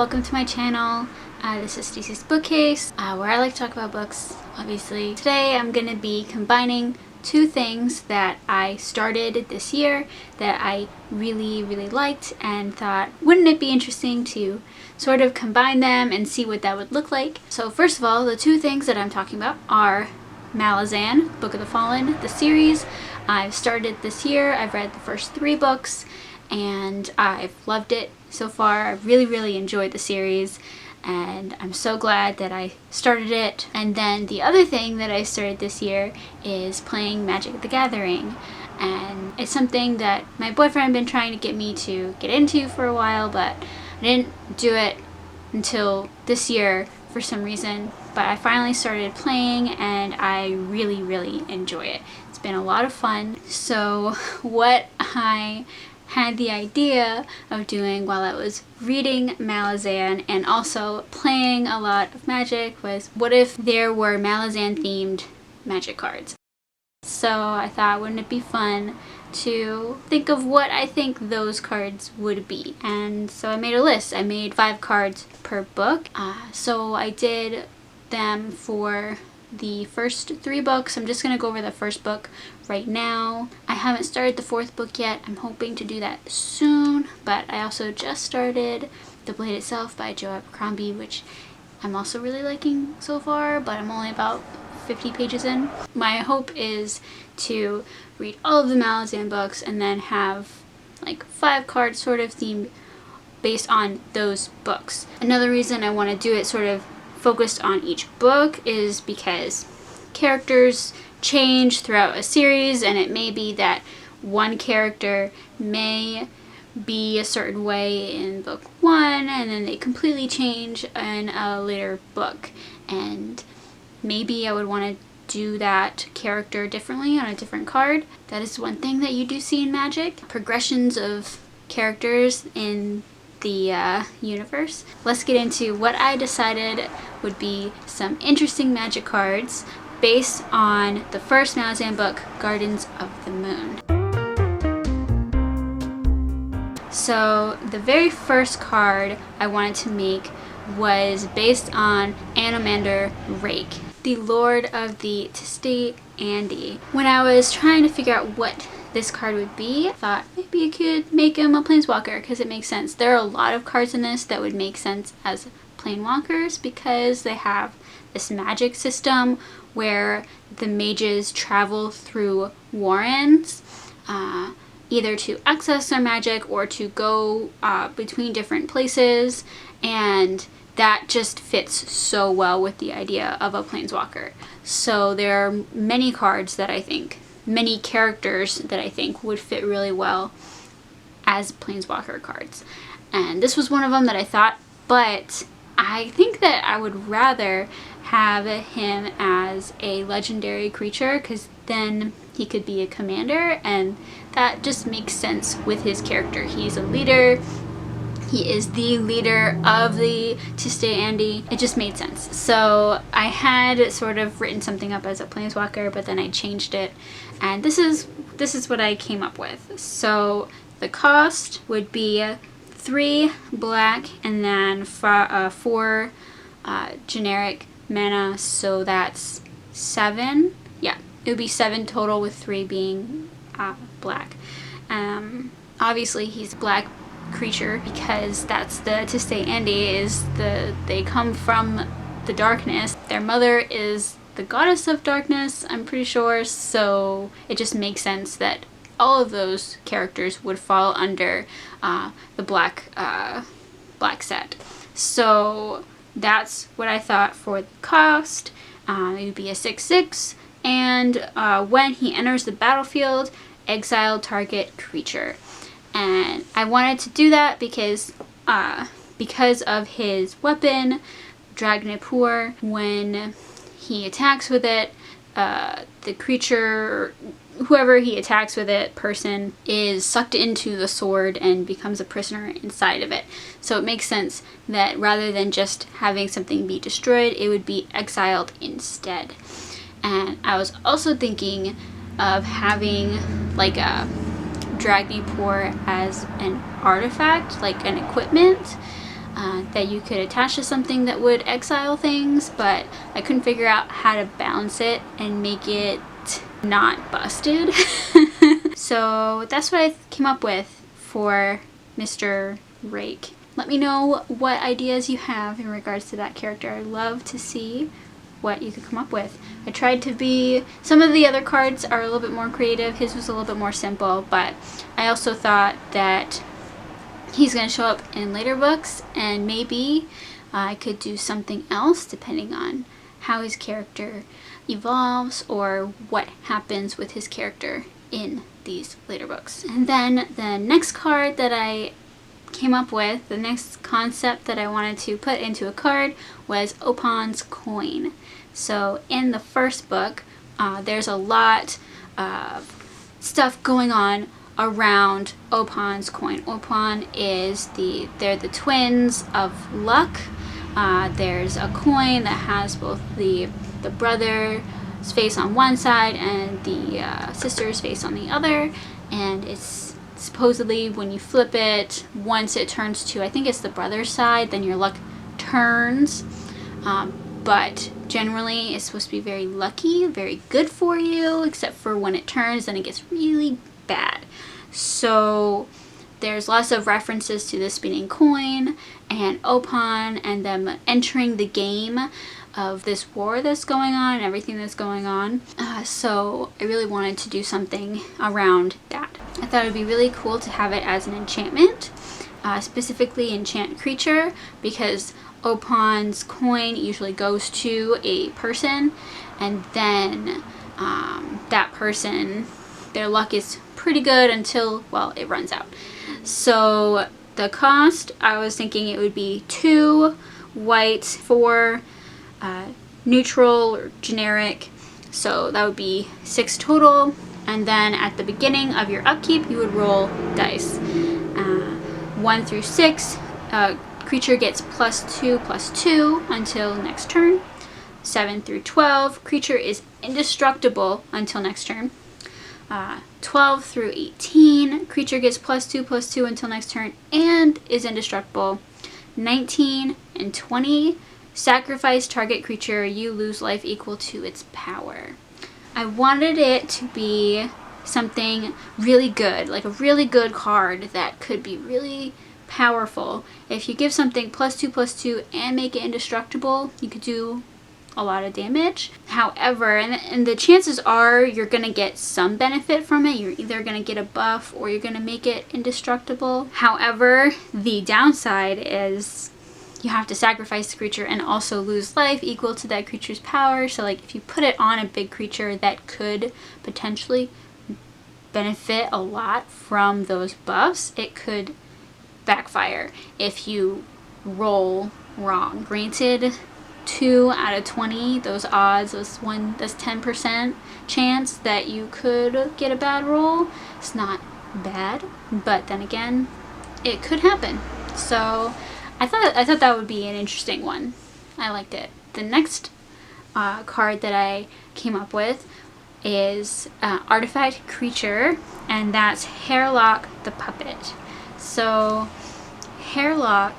welcome to my channel. This is Stacey's Bookcase, where I like to talk about books, obviously. Today I'm going to be combining two things that I started this year that I really liked and thought, wouldn't it be interesting to sort of combine them and see what that would look like. So first of all, the two things that I'm talking about are Malazan, Book of the Fallen, the series. I've started this year. I've read the first 3 books and I've loved it so far. I really enjoyed the series and I'm so glad that I started it. And then the other thing that I started this year is playing Magic the Gathering, and it's something that my boyfriend had been trying to get me to get into for a while, but I didn't do it until this year for some reason. But I finally started playing and I really enjoy it. It's been a lot of fun. So what I had the idea of doing while I was reading Malazan and also playing a lot of Magic was, what if there were Malazan themed Magic cards? So I thought, wouldn't it be fun to think of what I think those cards would be? And so I made a list. I made 5 cards per book. So I did them for the first 3 books. I'm just going to go over the first book right now. I haven't started the 4th book yet. I'm hoping to do that soon, but I also just started The Blade Itself by Joe Abercrombie, which I'm also really liking so far, but I'm only about 50 pages in. My hope is to read all of the Malazan books and then have like 5 cards sort of themed based on those books. Another reason I want to do it sort of focused on each book is because characters change throughout a series, and it may be that one character may be a certain way in book 1 and then they completely change in a later book, and maybe I would want to do that character differently on a different card. That is one thing that you do see in Magic, progressions of characters in the universe. Let's get into what I decided would be some interesting Magic cards based on the first Malazan book, Gardens of the Moon. So the very first card I wanted to make was based on Anomander Rake, the Lord of the Tiste Andi. When I was trying to figure out what this card would be, I thought maybe you could make him a planeswalker because it makes sense. There are a lot of cards in this that would make sense as planeswalkers because they have this magic system where the mages travel through warrens, either to access their magic or to go between different places, and that just fits so well with the idea of a planeswalker. So there are many cards that I think, many characters that I think would fit really well as planeswalker cards. And this was one of them that I thought, but I think that I would rather have him as a legendary creature because then he could be a commander, and that just makes sense with his character. He's a leader. He is the leader of the Tiste Andi. It just made sense. So I had sort of written something up as a planeswalker, but then I changed it, and this is what I came up with. So the cost would be 3 black and then 4 generic mana, so that's 7. Yeah, it would be 7 total with 3 being black. Obviously he's a black creature because that's the Tiste Andi, they come from the darkness. Their mother is the goddess of darkness, I'm pretty sure, so it just makes sense that all of those characters would fall under the black set. So that's what I thought for the cost. It would be a 6/6, and when he enters the battlefield, exile target creature. And I wanted to do that because of his weapon, Dragnipur. When he attacks with it, the creature, whoever he attacks with it, person, is sucked into the sword and becomes a prisoner inside of it. So it makes sense that rather than just having something be destroyed, it would be exiled instead. And I was also thinking of having like a Dragnipur as an artifact, like an equipment. that you could attach to something that would exile things, but I couldn't figure out how to balance it and make it not busted. So that's what I came up with for Mr. Rake. Let me know what ideas you have in regards to that character. I'd love to see what you could come up with. I tried to be, some of the other cards are a little bit more creative. His was a little bit more simple, but I also thought that he's going to show up in later books, and maybe I could do something else depending on how his character evolves or what happens with his character in these later books. And then the next card that I came up with, the next concept that I wanted to put into a card, was Opon's Coin. So in the first book, there's a lot of stuff going on around Opon's Coin. Opon is they're the twins of luck. There's a coin that has both the brother's face on one side and the sister's face on the other, and it's supposedly when you flip it, once it turns to, I think it's the brother's side, then your luck turns. But generally it's supposed to be very lucky, very good for you, except for when it turns, then it gets really bad. So there's lots of references to the spinning coin and Opon and them entering the game of this war that's going on and everything that's going on. So I really wanted to do something around that. I thought it would be really cool to have it as an enchantment, specifically enchant creature, because Opon's Coin usually goes to a person, and then that person, their luck is pretty good until, well, it runs out. So the cost, I was thinking it would be 2 white, 4 neutral or generic, so that would be 6 total. And then at the beginning of your upkeep, you would roll dice. 1 through 6, creature gets +2/+2 until next turn. 7 through 12, creature is indestructible until next turn. 12 through 18, creature gets +2/+2 until next turn and is indestructible. 19 and 20, sacrifice target creature, you lose life equal to its power. I wanted it to be something really good, like a really good card that could be really powerful. If you give something +2/+2 and make it indestructible, you could do a lot of damage. However, and the chances are you're going to get some benefit from it. You're either going to get a buff or you're going to make it indestructible. However, the downside is you have to sacrifice the creature and also lose life equal to that creature's power. So like if you put it on a big creature that could potentially benefit a lot from those buffs, it could backfire if you roll wrong. Granted, 2 out of 20, those odds, that's 10% chance that you could get a bad roll. It's not bad, but then again, it could happen. So I thought that would be an interesting one. I liked it. The next card that I came up with is Artifact Creature, and that's Hairlock the Puppet. So Hairlock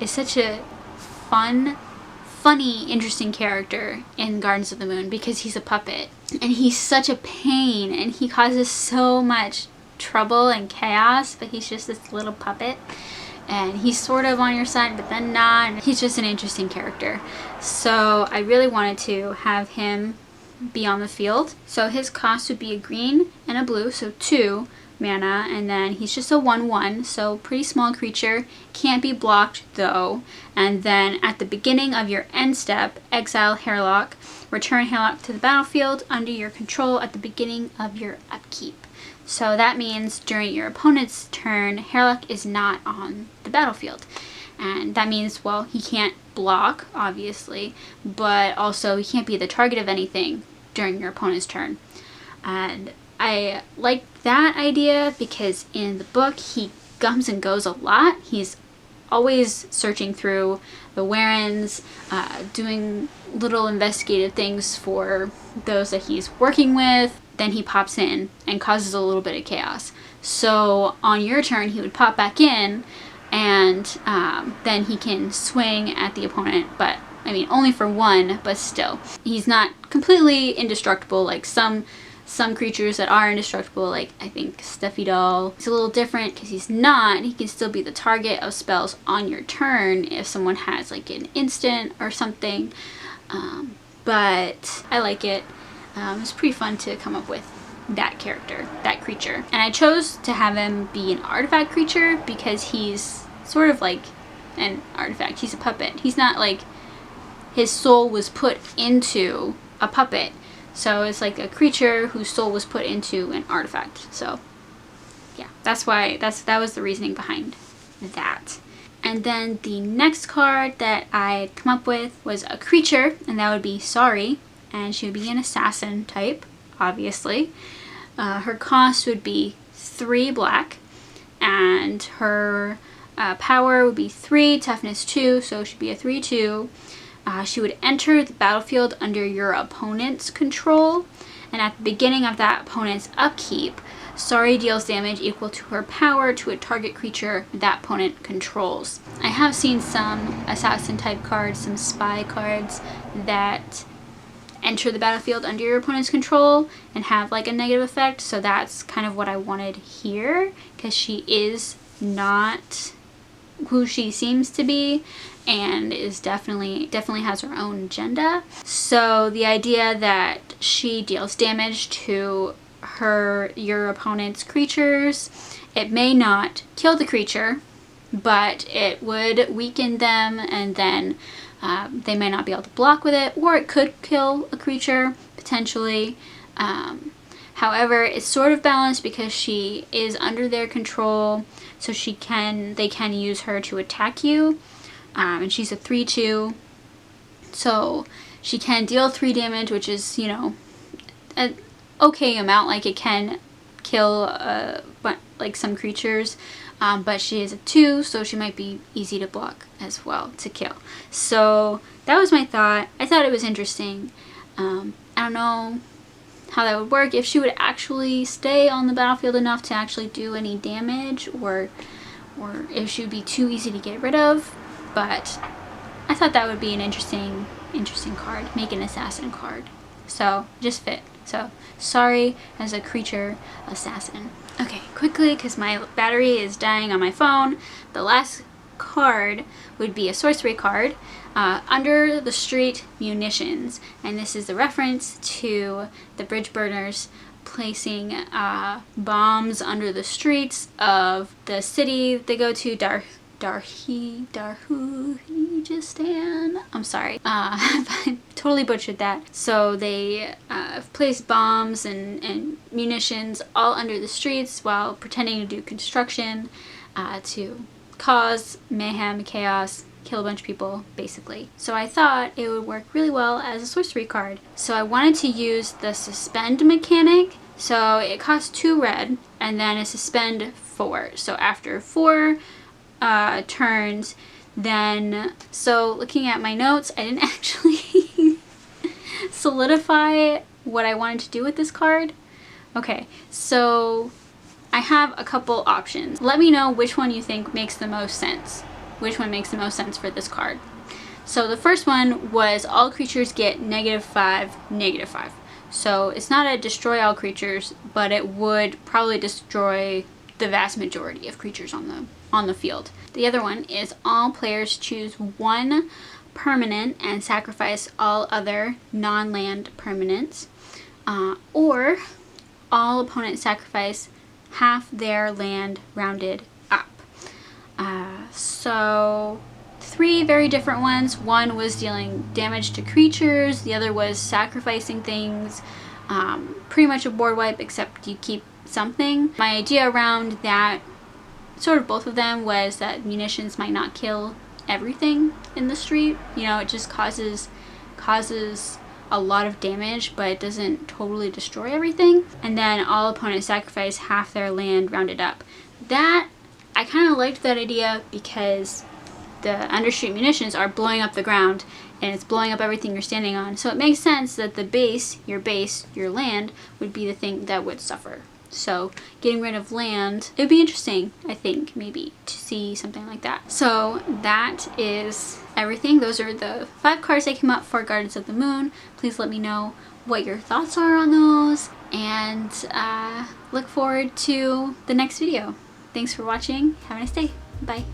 is such a funny, interesting character in Gardens of the Moon because he's a puppet and he's such a pain and he causes so much trouble and chaos, but he's just this little puppet and he's sort of on your side but then not, and he's just an interesting character. So I really wanted to have him be on the field. So his cost would be a green and a blue, so 2 mana, and then he's just a 1/1, so pretty small creature, can't be blocked though. And then at the beginning of your end step, exile Hairlock, return Hairlock to the battlefield under your control at the beginning of your upkeep. So that means during your opponent's turn, Hairlock is not on the battlefield. And that means, well, he can't block, obviously, but also he can't be the target of anything during your opponent's turn. And I like that idea because in the book he comes and goes a lot. He's always searching through the Warrens, doing little investigative things for those that he's working with. Then he pops in and causes a little bit of chaos. So on your turn he would pop back in and then he can swing at the opponent, but I mean only for one, but still. He's not completely indestructible like some creatures that are indestructible, like I think Steffi Doll. It's a little different because he's not. He can still be the target of spells on your turn if someone has like an instant or something. But I like it. It's pretty fun to come up with that character, that creature. And I chose to have him be an artifact creature because he's sort of like an artifact. He's a puppet. He's not like his soul was put into a puppet. So it's like a creature whose soul was put into an artifact. So yeah, that was the reasoning behind that. And then the next card that I come up with was a creature, and that would be Sorry, and she would be an assassin type, obviously. Her cost would be 3 black, and her power would be 3, toughness 2, so she'd be a 3/2. She would enter the battlefield under your opponent's control, and at the beginning of that opponent's upkeep, Sorry deals damage equal to her power to a target creature that opponent controls. I have seen some assassin type cards, some spy cards that enter the battlefield under your opponent's control and have like a negative effect, so that's kind of what I wanted here, because she is not who she seems to be and is definitely has her own agenda. So the idea that she deals damage to your opponent's creatures, it may not kill the creature, but it would weaken them, and then they may not be able to block with it, or it could kill a creature potentially. However, it's sort of balanced because she is under their control, so they can use her to attack you, and she's a 3/2, so she can deal 3 damage, which is, you know, an okay amount. Like, it can kill like some creatures, but she is a 2, so she might be easy to block as well, to kill. So that was my thought. I thought it was interesting. I don't know how that would work, if she would actually stay on the battlefield enough to actually do any damage, or if she would be too easy to get rid of, but I thought that would be an interesting card, make an assassin card. So just fit. So Sorry as a creature assassin. Okay, quickly, because my battery is dying on my phone, the last card would be a sorcery card, Under the Street Munitions, and this is the reference to the bridge burners placing bombs under the streets of the city they go to, Darhujistan. I'm sorry, I totally butchered that. So they place bombs and munitions all under the streets while pretending to do construction to cause mayhem, chaos, kill a bunch of people, basically. So I thought it would work really well as a sorcery card. So I wanted to use the suspend mechanic. So it costs 2 red, and then a suspend 4. So after 4 turns, then, so looking at my notes, I didn't actually solidify what I wanted to do with this card. Okay, so I have a couple options. Let me know which one you think makes the most sense. Which one makes the most sense for this card. So the first one was all creatures get -5, -5. So it's not a destroy all creatures, but it would probably destroy the vast majority of creatures on the field. The other one is all players choose 1 permanent and sacrifice all other non-land permanents, or all opponents sacrifice half their land rounded up. So 3 very different ones. One was dealing damage to creatures, the other was sacrificing things, pretty much a board wipe except you keep something. My idea around that, sort of both of them, was that munitions might not kill everything in the street. You know, it just causes a lot of damage, but it doesn't totally destroy everything. And then all opponents sacrifice half their land rounded up. That, I kind of liked that idea because the understreet munitions are blowing up the ground and it's blowing up everything you're standing on. So it makes sense that the base, your land, would be the thing that would suffer. So getting rid of land, it would be interesting, I think, maybe to see something like that. So that is everything. Those are the 5 cards that came up for Gardens of the Moon. Please let me know what your thoughts are on those, and look forward to the next video. Thanks for watching. Have a nice day. Bye.